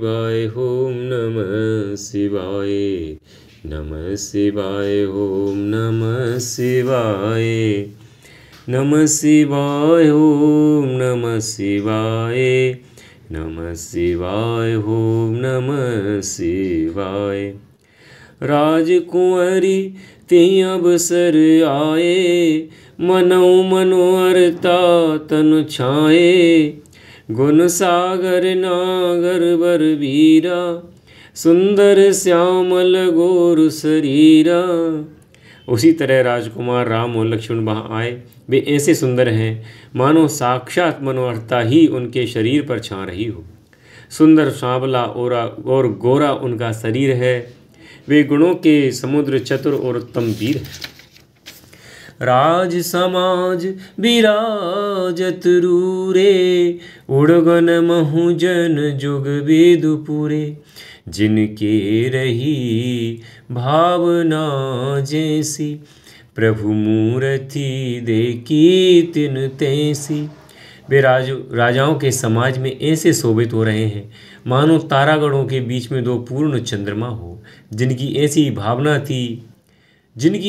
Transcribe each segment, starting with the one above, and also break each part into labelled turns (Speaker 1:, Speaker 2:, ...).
Speaker 1: शिवाय ओम नमः शिवाय। नमः शिवाय ओम नमः शिवाय। नमः शिवाय ओम नमः शिवाय। नमः शिवाय ओम नमः शिवाय। राजकुंवरी ते अवसर आए, मनो मनोहरता तनु छाए। गुण सागर नागर बर वीरा, सुंदर श्यामल गोरु शरीरा। उसी तरह राजकुमार राम और लक्ष्मण वहाँ आए। वे ऐसे सुंदर हैं मानो साक्षात मनोहरता ही उनके शरीर पर छा रही हो। सुंदर सांवला और गोरा उनका शरीर है। वे गुणों के समुद्र, चतुर और उत्तम वीर हैं। राज समाज विराजत रूरे, उड़गन महुजन जुग विदुपुरे। जिनके रही भावना जैसी, प्रभु मूर्ति देखी तिन तैसी। वे राजाओं के समाज में ऐसे शोभित हो रहे हैं मानो तारागणों के बीच में दो पूर्ण चंद्रमा हो। जिनकी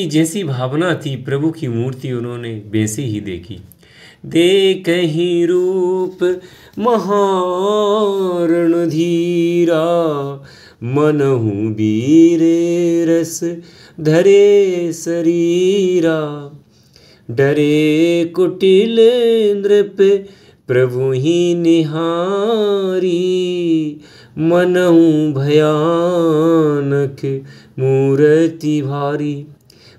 Speaker 1: जैसी भावना थी प्रभु की मूर्ति उन्होंने वैसे ही देखी। देखहि रूप महारण धीरा, मनहु वीरे रस धरे शरीरा। डरे कुटिल नृप प्रभु ही निहारी, मनहु भयानक मूर्ति भारी।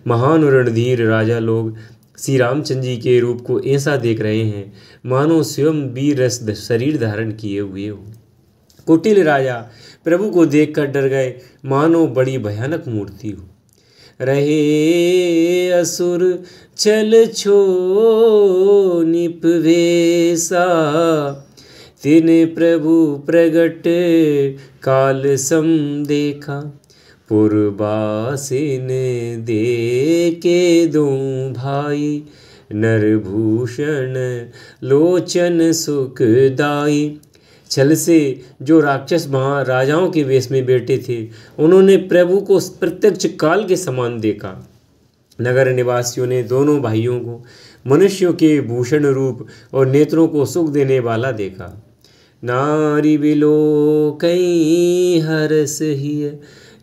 Speaker 1: महान और रणधीर राजा लोग श्री रामचंद्र जी के रूप को ऐसा देख रहे हैं मानो स्वयं वीर रस शरीर धारण किए हुए हो। कुटिल राजा प्रभु को देखकर डर गए मानो बड़ी भयानक मूर्ति हो। रहे असुर छल छो निपवेसा, तिन प्रभु प्रगट काल सम देखा। पुरबासिन दे के दो भाई, नरभूषण लोचन सुखदाई। छल से जो राक्षस महाराजाओं के वेश में बैठे थे उन्होंने प्रभु को प्रत्यक्ष काल के समान देखा। नगर निवासियों ने दोनों भाइयों को मनुष्यों के भूषण रूप और नेत्रों को सुख देने वाला देखा। नारी बिलो कई हरस ही,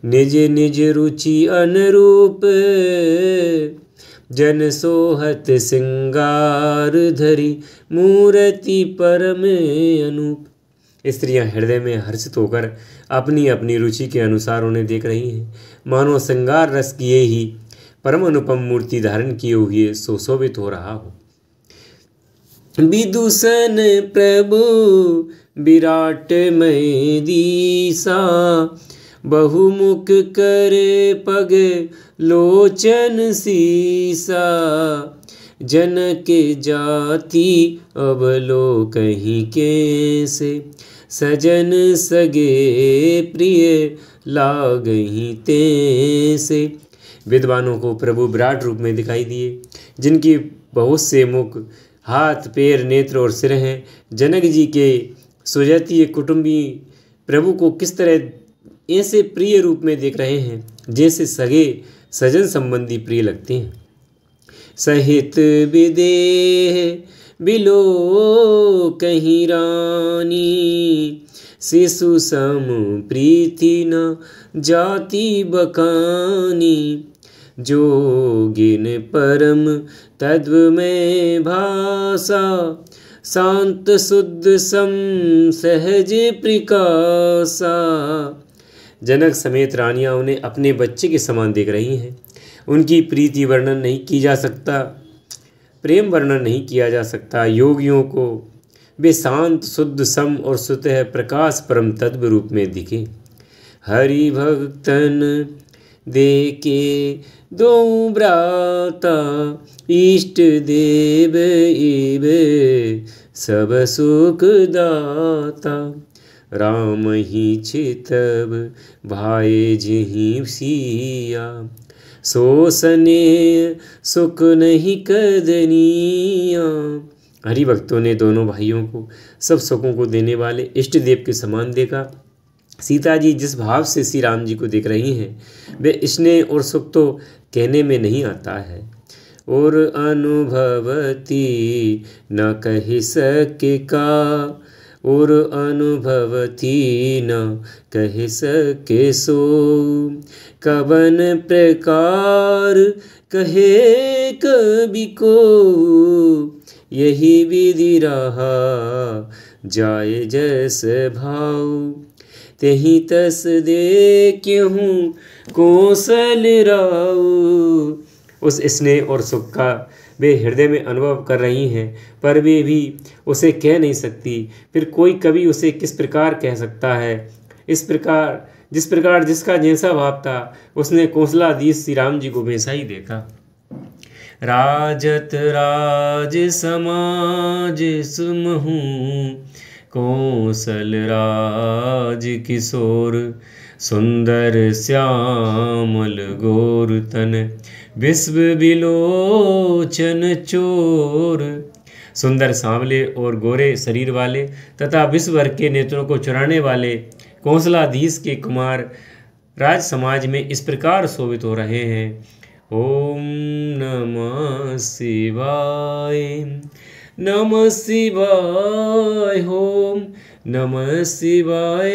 Speaker 1: निज निज रुचि अनुरूप। जन सोहत सिंगार धरी, मूर्ति परम अनूप। स्त्रियां हृदय में हर्षित होकर अपनी अपनी रुचि के अनुसार उन्हें देख रही हैं मानो श्रृंगार रस किए ही परम अनुपम मूर्ति धारण किए हुए सुशोभित हो रहा हो। विदूषण प्रभु विराट मय दीसा, बहुमुख करे पग लोचन सीसा। जनक जाति अवलोकहि कैसे, सजन सगे प्रिय लागहि तैसे। विद्वानों को प्रभु विराट रूप में दिखाई दिए, जिनकी बहुत से मुख, हाथ, पैर, नेत्र और सिर हैं। जनक जी के सुजातीय कुटुंबी प्रभु को किस तरह ऐसे प्रिय रूप में देख रहे हैं जैसे सगे सजन संबंधी प्रिय लगते हैं। सहित विदेह बिलो कहीं रानी, शिशु सम प्रीति न जाति बकानी। जोगिन परम तत्व में भाषा, शांत शुद्ध सम सहज प्रकाशा। जनक समेत रानियां उन्हें अपने बच्चे के समान देख रही हैं। उनकी प्रीति वर्णन नहीं की जा सकता, प्रेम वर्णन नहीं किया जा सकता। योगियों को वे शांत, शुद्ध, सम और स्वतः प्रकाश परम तत्व रूप में दिखे। हरि भक्तन देके दो भ्राता, इष्ट देव एव सब सुख दाता। राम ही छितब भाई जिहि सिया, सो सने सुख नहीं कदनिया। हरि भक्तों ने दोनों भाइयों को सब सुखों को देने वाले इष्ट देव के समान देखा। सीता जी जिस भाव से श्री राम जी को देख रही हैं वे स्नेह और सुख तो कहने में नहीं आता है। और अनुभवती न कही सके का, और अनुभवती न कह सके सो, कवन प्रकार कहे कवि को, यही विधि रहा जाए जैस भाव, तेहि तस देखहूँ कौशल राव। उस स्नेह और सुख का वे हृदय में अनुभव कर रही हैं, पर वे भी उसे कह नहीं सकती। फिर कोई कवि उसे किस प्रकार कह सकता है। इस प्रकार जिसका जैसा भाव था उसने कौशलाधीश श्री राम जी को वैसा ही देखा। राजत राज समाज सुमहूँ, कौशल राज किशोर, सुंदर श्यामल गोर तन, विश्व विलोचन चोर। सुंदर सांवले और गोरे शरीर वाले तथा विश्व भर के नेत्रों को चुराने वाले कौशलाधीश के कुमार राज समाज में इस प्रकार शोभित हो रहे हैं। ओम नमः शिवाय, नमः शिवाय, ओम नमः शिवाय,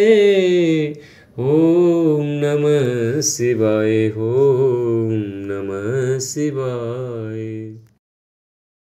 Speaker 1: ओम नमः शिवाय, ओम नमः शिवाय।